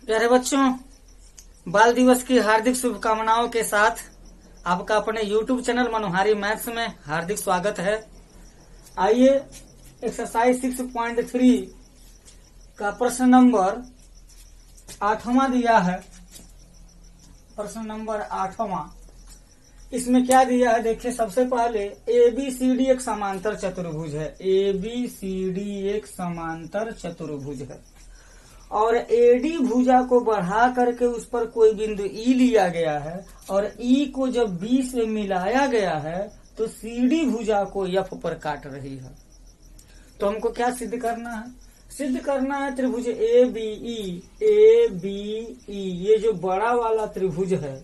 प्यारे बच्चों, बाल दिवस की हार्दिक शुभकामनाओं के साथ आपका अपने YouTube चैनल मनोहारी मैथ्स में हार्दिक स्वागत है। आइए एक्सरसाइज 6.3 का प्रश्न नंबर 8वां दिया है। प्रश्न नंबर 8वां, इसमें क्या दिया है देखिए। सबसे पहले ABCD एक समांतर चतुर्भुज है। ABCD एक समांतर चतुर्भुज है और AD भुजा को बढ़ा करके उस पर कोई बिंदु E लिया गया है और E को जब B से मिलाया गया है तो CD भुजा को F पर काट रही है। तो हमको क्या सिद्ध करना है? सिद्ध करना है त्रिभुज ABE ये जो बड़ा वाला त्रिभुज है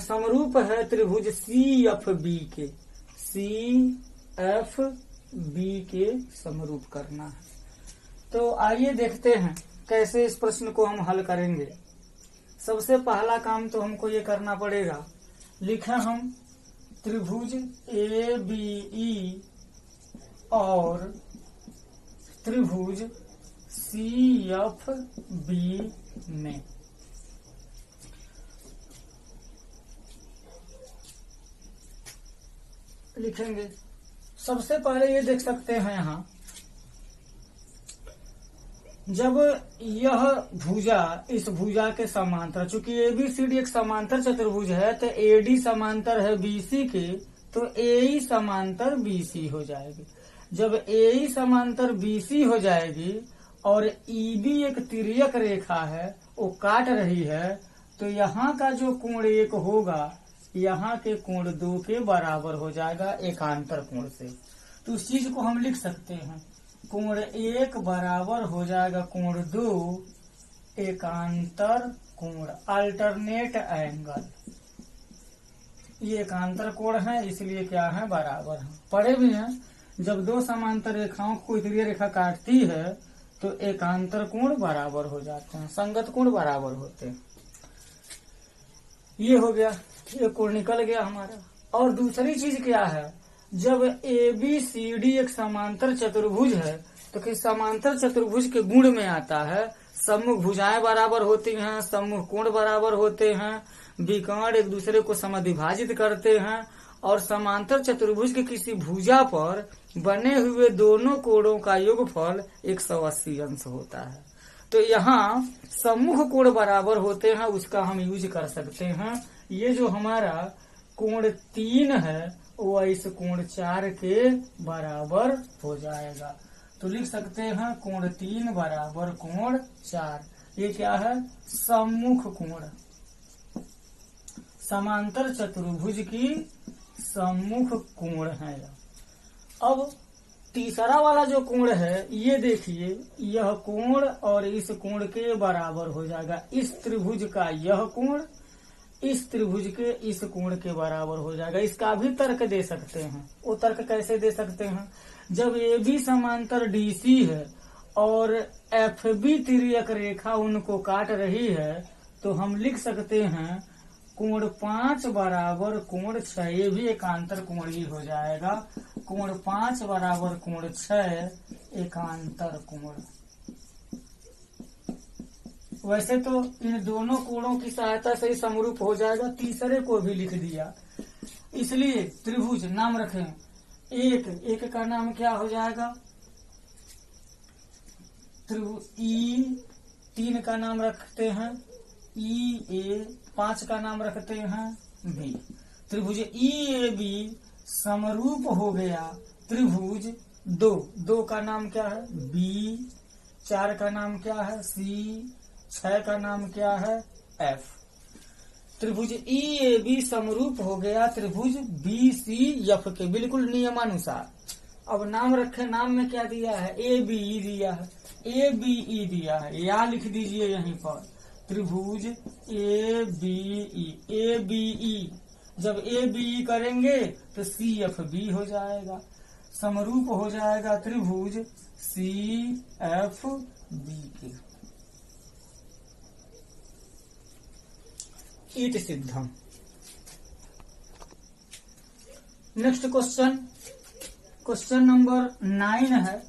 समरूप है त्रिभुज CFB के। CFB के समरूप करना है। तो आइए देखते हैं कैसे इस प्रश्न को हम हल करेंगे। सबसे पहला काम तो हमको ये करना पड़ेगा, लिखें हम त्रिभुज ABE और त्रिभुज CFB में लिखेंगे। सबसे पहले ये देख सकते हैं यहाँ, जब यह भुजा इस भुजा के समांतर, चूंकि ABCD एक समांतर चतुर्भुज है तो AD समांतर है BC के, तो AE समांतर BC हो जाएगी। जब AE समांतर BC हो जाएगी और EB एक तिर्यक रेखा है वो काट रही है, तो यहाँ का जो कोण 1 होगा यहाँ के कोण 2 के बराबर हो जाएगा एकांतर कोण से। तो उस चीज को हम लिख सकते हैं, कोण 1 बराबर हो जाएगा कोण 2 एकांतर कोण, अल्टरनेट एंगल। ये एकांतर कोण है इसलिए क्या है, बराबर है। पढ़े भी हैं, जब दो समांतर रेखाओं को तिर्यक रेखा काटती है तो एकांतर कोण बराबर हो जाते हैं, संगत कोण बराबर होते हैं। ये हो गया, ये कोण निकल गया हमारा। और दूसरी चीज क्या है, जब ABCD एक समांतर चतुर्भुज है तो कि समांतर चतुर्भुज के गुण में आता है सम्मुख भुजाएं बराबर होती हैं, सम्मुख कोण बराबर होते हैं, विकर्ण एक दूसरे को समद्विभाजित करते हैं और समांतर चतुर्भुज के किसी भुजा पर बने हुए दोनों कोणों का योगफल 180 अंश होता है। तो यहाँ सम्मुख कोण बराबर होते हैं, उसका हम यूज कर सकते हैं। ये जो हमारा कोण 3 है वो इस कोण 4 के बराबर हो जाएगा। तो लिख सकते हैं कोण 3 बराबर कोण 4। ये क्या है, सम्मुख कोण, समांतर चतुर्भुज की सम्मुख कोण है। अब तीसरा वाला जो कोण है ये देखिए, यह कोण और इस कोण के बराबर हो जाएगा। इस त्रिभुज का यह कोण इस त्रिभुज के इस कोण के बराबर हो जाएगा। इसका भी तर्क दे सकते हैं। वो तर्क कैसे दे सकते हैं, जब AB समांतर DC है और FB तिर्यक रेखा उनको काट रही है तो हम लिख सकते हैं कोण 5 बराबर कोण 6। ये भी एकांतर कोण ही हो जाएगा। कोण 5 बराबर कोण 6 एकांतर कोण। वैसे तो इन दोनों कोणों की सहायता से ही समरूप हो जाएगा, तीसरे को भी लिख दिया। इसलिए त्रिभुज नाम रखें, एक का नाम क्या हो जाएगा, त्रिभुज E3 का नाम रखते हैं EA, 5 का नाम रखते हैं B। त्रिभुज EAB समरूप हो गया त्रिभुज 2 का नाम क्या है B, 4 का नाम क्या है C, 6 का नाम क्या है F। त्रिभुज EAB समरूप हो गया त्रिभुज BCF के, बिल्कुल नियमानुसार। अब नाम रखे, नाम में क्या दिया है, ABE दिया है, ABE दिया है, या लिख दीजिए यहीं पर त्रिभुज ABE। जब ABE करेंगे तो CFB हो जाएगा, समरूप हो जाएगा त्रिभुज CFB के। इट सिद्धम। नेक्स्ट क्वेश्चन नंबर 9 है,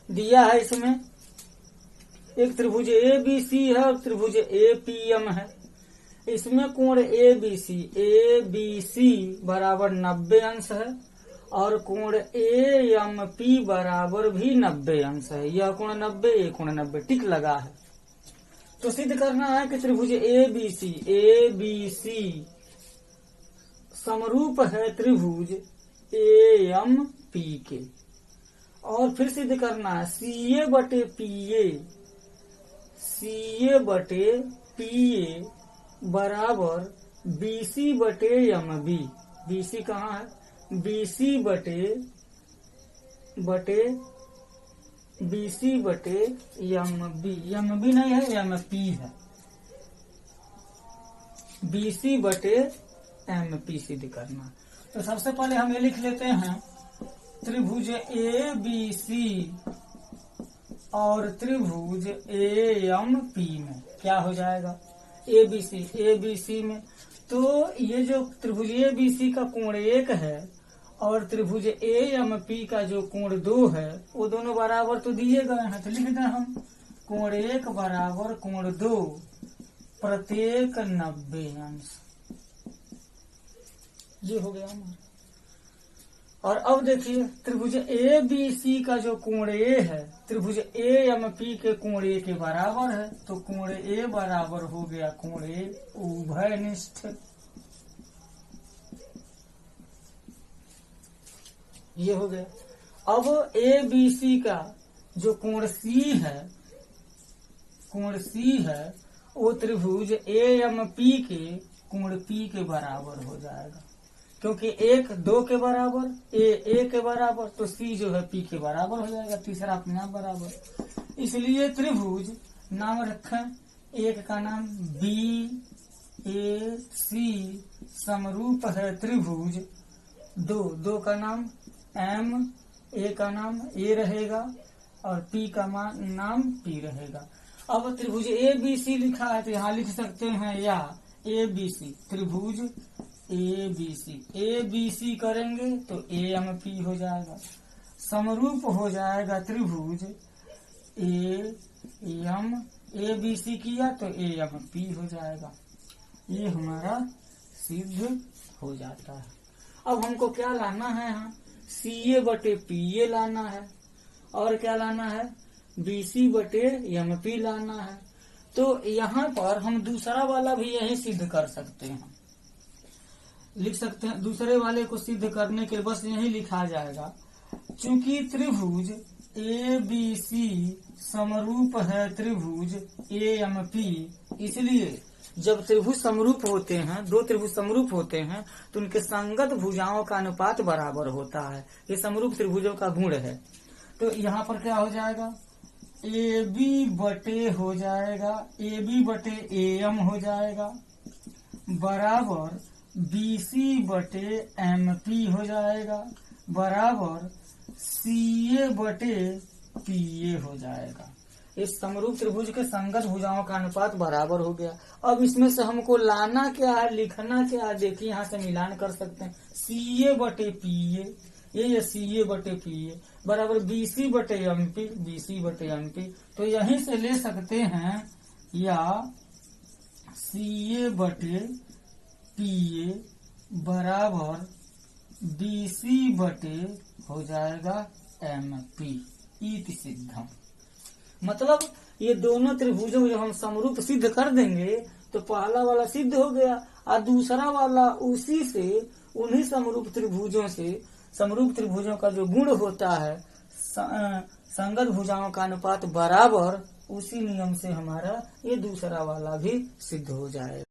दिया है इसमें एक त्रिभुज ए बी सी है और त्रिभुज ए पी एम है। इसमें कोण ए बी सी बराबर 90 अंश है और कोण ए एम पी बराबर भी 90 अंश है। यह कोण 90, ये कोण 90, टिक लगा है। तो सिद्ध करना है कि त्रिभुज ए बी सी समरूप है त्रिभुज ए एम पी के। और फिर सिद्ध करना है सी ए बटे पी ए बराबर बी सी बटे एम बी। बी सी कहाँ है? बी सी बटे एम बी नहीं है, एम पी है। बी सी बटे एम पी सिद्ध करना। तो सबसे पहले हम ये लिख लेते हैं त्रिभुज ए बी सी और त्रिभुज ए एम पी में क्या हो जाएगा? ए बी सी में तो ये जो त्रिभुज ए बी सी का कोण 1 है और त्रिभुज ए एम पी का जो कोण 2 है वो दोनों बराबर तो दिए गए हैं। तो लिख दें हम कोण 1 बराबर कोण 2 प्रत्येक 90 अंश। ये हो गया हमारा। और अब देखिए त्रिभुज ए बी सी का जो कोण ए है त्रिभुज ए एम पी के कोण ए के बराबर है। तो कोण ए बराबर हो गया कोण ए उभयनिष्ठ। ये हो गया। अब ए बी सी का जो कोण सी है वो त्रिभुज ए एम पी के कोण पी के बराबर हो जाएगा, क्योंकि 1 2 के बराबर, ए के बराबर, तो सी जो है पी के बराबर हो जाएगा, तीसरा अपने आप बराबर। इसलिए त्रिभुज नाम रखें, एक का नाम बी ए सी समरूप है त्रिभुज 2 का नाम एम, ए का नाम ए रहेगा और पी का नाम पी रहेगा। अब त्रिभुज ए बी सी लिखा है तो यहाँ लिख सकते हैं या ए बी सी, त्रिभुज ए बी सी करेंगे तो ए एम पी हो जाएगा, समरूप हो जाएगा त्रिभुज ए बी सी किया तो ए एम पी हो जाएगा। ये हमारा सिद्ध हो जाता है। अब हमको क्या लाना है? यहाँ सी ए बटे पी ए लाना है और क्या लाना है? बी सी बटे एम पी लाना है। तो यहाँ पर हम दूसरा वाला भी यही सिद्ध कर सकते हैं, लिख सकते हैं। दूसरे वाले को सिद्ध करने के बस यही लिखा जाएगा, चूंकि त्रिभुज ए बी सी समरूप है त्रिभुज ए एम पी, इसलिए जब त्रिभुज समरूप होते हैं, 2 त्रिभुज समरूप होते हैं तो उनके संगत भुजाओं का अनुपात बराबर होता है। ये समरूप त्रिभुजों का गुण है। तो यहाँ पर क्या हो जाएगा? ए बी बटे हो जाएगा, ए बी बटे ए एम हो जाएगा बराबर बी सी बटे एम पी हो जाएगा बराबर सी ए बटे पी ए हो जाएगा। इस समरूप त्रिभुज के संगत भुजाओं का अनुपात बराबर हो गया। अब इसमें से हमको लाना क्या है, लिखना क्या है? देखिए यहाँ से मिलान कर सकते हैं। सी ए बटे पी ए, ये सी ए बटे पी ए बराबर बी सी बटे एम पी, बी सी बटे एम पी। तो यहीं से ले सकते हैं या सी ए बटे पी ए बराबर बी सी बटे हो जाएगा एम पी। इति सिद्धम। मतलब ये दोनों त्रिभुजों जब हम समरूप सिद्ध कर देंगे तो पहला वाला सिद्ध हो गया और दूसरा वाला उसी से, उन्हीं समरूप त्रिभुजों से, समरूप त्रिभुजों का जो गुण होता है संगत भुजाओं का अनुपात बराबर, उसी नियम से हमारा ये दूसरा वाला भी सिद्ध हो जाएगा।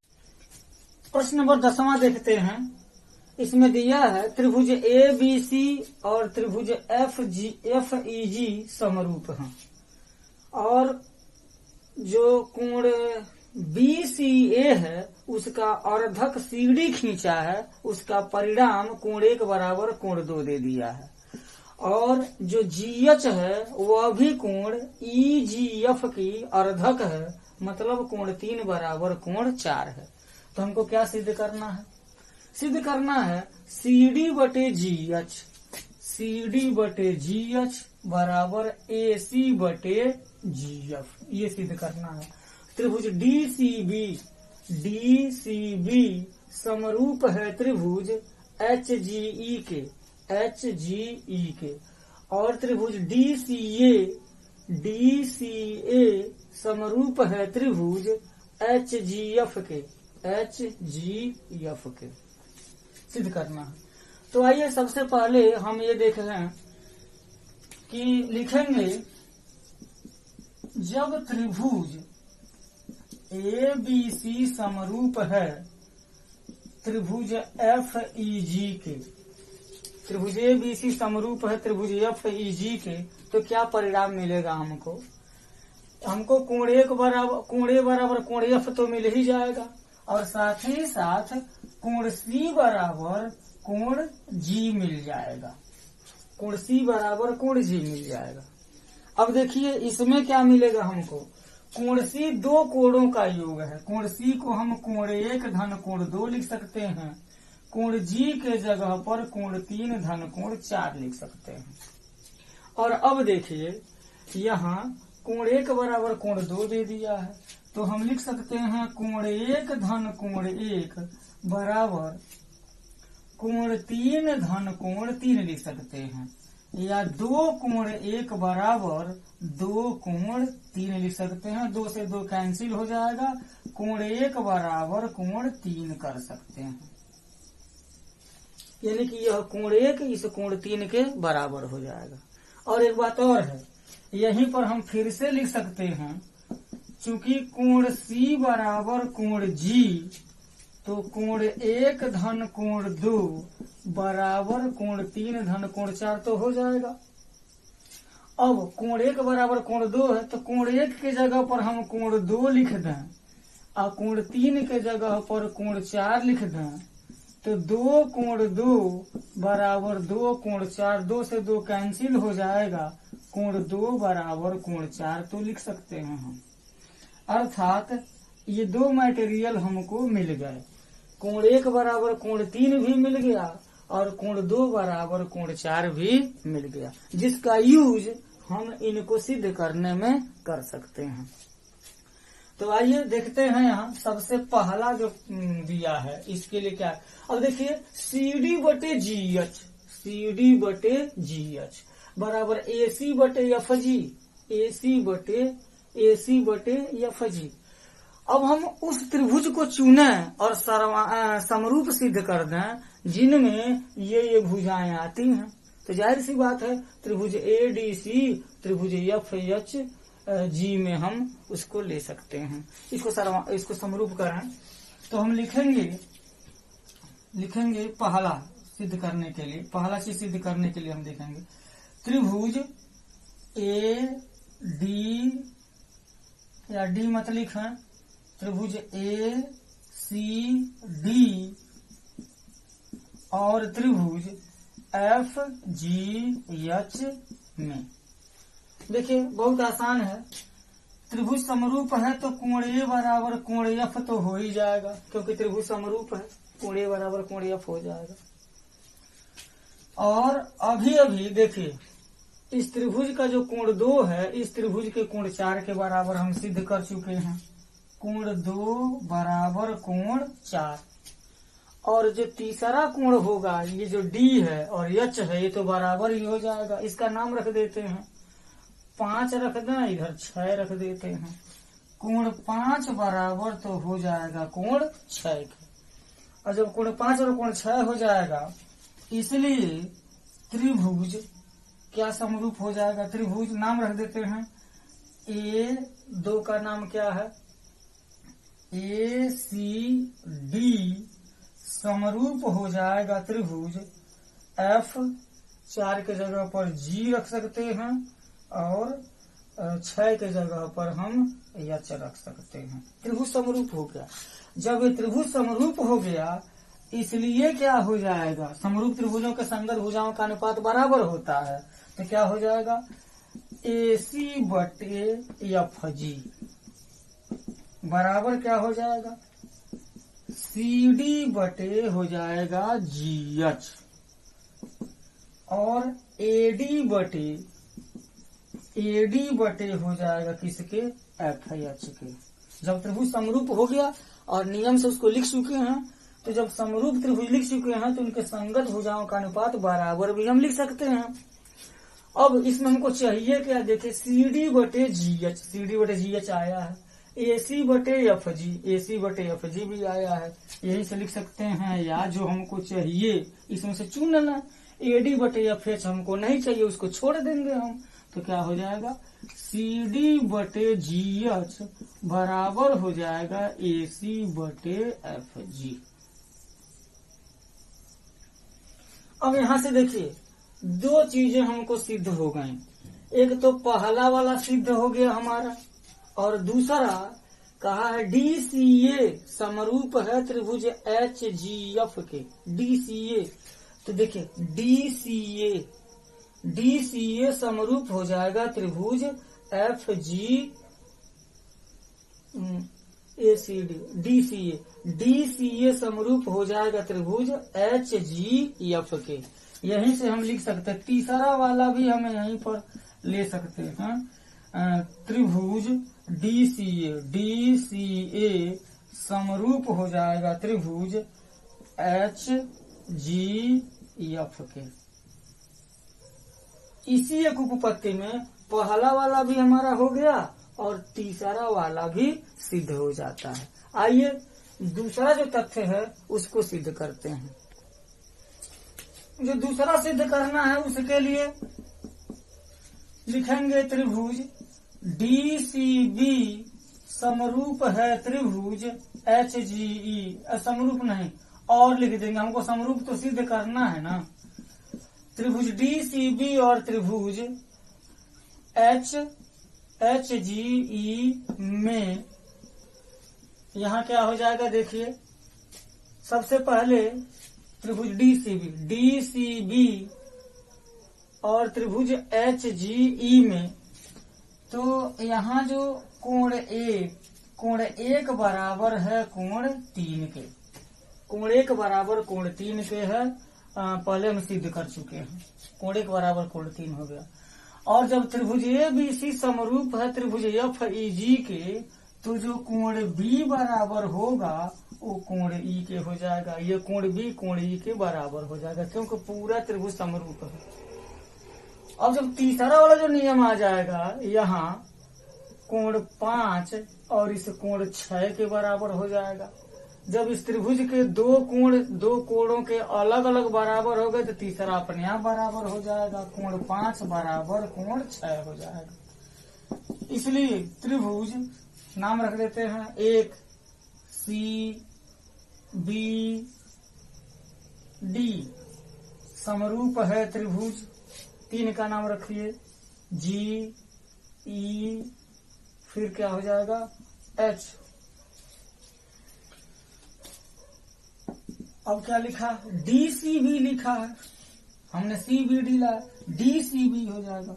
प्रश्न नंबर 10वां देखते हैं। इसमें दिया है त्रिभुज ए बी सी और त्रिभुज एफ ई जी समरूप हैं और जो कोण बी सी ए है उसका अर्धक सीडी खींचा है, उसका परिणाम कोण 1 बराबर कोण 2 दे दिया है और जो जी एच है वह भी कोण ई जी एफ की अर्धक है, मतलब कोण 3 बराबर कोण 4 है। तो हमको क्या सिद्ध करना है? सिद्ध करना है सी डी बटे जी एच, CD बटे GH बराबर AC बटे GF, ये सिद्ध करना है। त्रिभुज DCB समरूप है त्रिभुज HGE के, और त्रिभुज DCA समरूप है त्रिभुज HGF के, सिद्ध करना है। तो आइए सबसे पहले हम ये देख रहे हैं कि लिखेंगे जब त्रिभुज ABC समरूप है त्रिभुज FEG के, त्रिभुज ABC समरूप है त्रिभुज FEG के, तो क्या परिणाम मिलेगा हमको? कोण A बराबर कोण F तो मिल ही जाएगा, और साथ ही साथ कोण C बराबर कोण G मिल जाएगा, कोण C बराबर कोण G मिल जाएगा। अब देखिए इसमें क्या मिलेगा हमको, कोण C दो कोणों का योग है। कोण C को हम कोण 1 धन कोण 2 लिख सकते हैं, कोण G के जगह पर कोण 3 धन कोण 4 लिख सकते हैं। और अब देखिए यहाँ कोण 1 बराबर कोण 2 दे दिया है, तो हम लिख सकते हैं कोण 1 धन कोण 1 बराबर कोण 3 धन कोण 3 लिख सकते हैं, या 2 कोण 1 बराबर 2 कोण 3 लिख सकते हैं। 2 से 2 कैंसिल हो जाएगा, कोण 1 बराबर कोण 3 कर सकते हैं, यानी कि यह कोण 1 इस कोण 3 के बराबर हो जाएगा। और एक बात और है, यहीं पर हम फिर से लिख सकते हैं, चूंकि कोण C बराबर कोण G, तो कोण 1 धन कोण 2 बराबर कोण 3 धन कोण 4 तो हो जाएगा। अब कोण 1 बराबर कोण 2 है, तो कोण 1 के जगह पर हम कोण 2 लिख दें और कोण 3 के जगह पर कोण 4 लिख दें, तो 2 कोण 2 बराबर 2 कोण 4, 2 से 2 कैंसिल हो जाएगा, कोण 2 बराबर कोण 4 तो लिख सकते हैं हम। अर्थात ये दो मटेरियल हमको मिल गए, कोण 1 बराबर कोण 3 भी मिल गया और कोण 2 बराबर कोण 4 भी मिल गया, जिसका यूज हम इनको सिद्ध करने में कर सकते हैं। तो आइए देखते हैं यहाँ सबसे पहला जो दिया है इसके लिए क्या है। अब देखिए CD बटे GH बराबर AC बटे FG। अब हम उस त्रिभुज को चुने और समरूप सिद्ध कर दें जिनमें ये भुजाएं आती हैं, तो जाहिर सी बात है त्रिभुज ADC त्रिभुज FHG में हम उसको ले सकते हैं। इसको समरूप करें तो हम लिखेंगे पहला सिद्ध करने के लिए, पहला चीज सिद्ध करने के लिए हम देखेंगे त्रिभुज AD या D मत लिखें, त्रिभुज ACD और त्रिभुज FGH में। देखिए बहुत आसान है, त्रिभुज समरूप है तो कोण A बराबर कोण F तो हो ही जाएगा, क्योंकि त्रिभुज समरूप है, कोण A बराबर कोण F हो जाएगा। और अभी देखिए इस त्रिभुज का जो कोण 2 है, इस त्रिभुज के कोण 4 के बराबर हम सिद्ध कर चुके हैं, कोण 2 बराबर कोण 4। और जो तीसरा कोण होगा, ये जो D है और H है, ये तो बराबर ही हो जाएगा। इसका नाम रख देते हैं 5 रख दें, इधर 6 रख देते हैं, कोण 5 बराबर तो हो जाएगा कोण 6 के। और जब कोण 5 और कोण 6 हो जाएगा, इसलिए त्रिभुज क्या समरूप हो जाएगा, त्रिभुज नाम रख देते हैं A2 का नाम क्या है ACD समरूप हो जाएगा त्रिभुज F4 के जगह पर G रख सकते हैं और 6 के जगह पर हम H रख सकते हैं। त्रिभुज समरूप हो गया। जब ये त्रिभुज समरूप हो गया, इसलिए क्या हो जाएगा, समरूप त्रिभुजों के संगत भुजाओं का अनुपात बराबर होता है, तो क्या हो जाएगा AC बटे FG बराबर क्या हो जाएगा CD बटे हो जाएगा GH। और एडी बटे हो जाएगा किसके, एफ एच के। जब त्रिभुज समरूप हो गया और नियम से उसको लिख चुके हैं, तो जब समरूप त्रिभुज लिख चुके हैं तो उनके संगत भुजाओं का अनुपात बराबर भी हम लिख सकते हैं। अब इसमें हमको चाहिए क्या, देखिए CD बटे जी एच आया है, AC बटे एफ जी भी आया है, यही से लिख सकते हैं। या जो हमको चाहिए इसमें से चुन लेना, AD बटे एफ एच हमको नहीं चाहिए, उसको छोड़ देंगे हम। तो क्या हो जाएगा, CD बटे GH बराबर हो जाएगा AC बटे FG। अब यहाँ से देखिए दो चीजें हमको सिद्ध हो गई, एक तो पहला वाला सिद्ध हो गया हमारा, और दूसरा कहा है DCA समरूप है त्रिभुज HGF के, DCA। तो देखिए DCA समरूप हो जाएगा त्रिभुज DCA समरूप हो जाएगा त्रिभुज HGF के। यहीं से हम लिख सकते हैं, तीसरा वाला भी हमें यहीं पर ले सकते हैं, त्रिभुज DCA समरूप हो जाएगा त्रिभुज HGF के। इसी एक उपपत्ति में पहला वाला भी हमारा हो गया और तीसरा वाला भी सिद्ध हो जाता है। आइए दूसरा जो तथ्य है उसको सिद्ध करते हैं। जो दूसरा सिद्ध करना है उसके लिए लिखेंगे त्रिभुज DCB समरूप है त्रिभुज HGE, समरूप नहीं और लिख देंगे, हमको समरूप तो सिद्ध करना है ना। त्रिभुज DCB और त्रिभुज HGE में यहाँ क्या हो जाएगा, देखिए सबसे पहले त्रिभुज DCB और त्रिभुज HGE में, तो यहाँ जो कोण एक बराबर है कोण 3 के, कोण एक बराबर कोण 3 के है, पहले हम सिद्ध कर चुके हैं, कोण एक बराबर कोण 3 हो गया। और जब त्रिभुज ABC समरूप है त्रिभुज FEG के, तो जो कोण B बराबर होगा वो कोण E के हो जाएगा, ये कोण B कोण E के बराबर हो जाएगा, क्योंकि पूरा त्रिभुज समरूप है। अब जब तीसरा वाला जो नियम आ जाएगा, यहाँ कोण 5 और इस कोण 6 के बराबर हो जाएगा। जब इस त्रिभुज के दो कोणों के अलग अलग बराबर हो गए तो तीसरा अपने आप बराबर हो जाएगा, कोण 5 बराबर कोण 6 हो जाएगा। इसलिए त्रिभुज नाम रख देते हैं, एक CBD समरूप है त्रिभुज, 3 का नाम रखिए GE, फिर क्या हो जाएगा H। अब क्या लिखा, DCB लिखा है, हमने CBD लाया, DCB हो जाएगा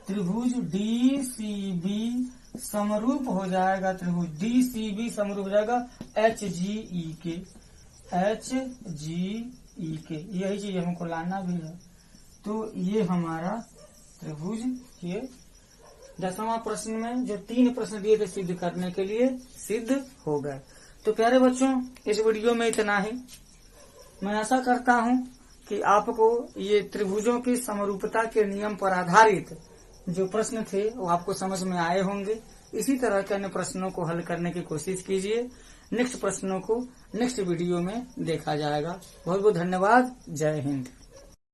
त्रिभुज DCB समरूप हो जाएगा त्रिभुज DCB समरूप हो जाएगा HGE के, यही चीज हमको लाना भी है। तो ये हमारा त्रिभुज ये 10वां प्रश्न में जो 3 प्रश्न दिए थे सिद्ध करने के लिए सिद्ध हो गए। तो प्यारे बच्चों, इस वीडियो में इतना ही। मैं आशा करता हूं कि आपको ये त्रिभुजों की समरूपता के नियम पर आधारित जो प्रश्न थे वो आपको समझ में आए होंगे। इसी तरह के अन्य प्रश्नों को हल करने की कोशिश कीजिए। नेक्स्ट प्रश्नों को नेक्स्ट वीडियो में देखा जाएगा। बहुत बहुत धन्यवाद। जय हिंद।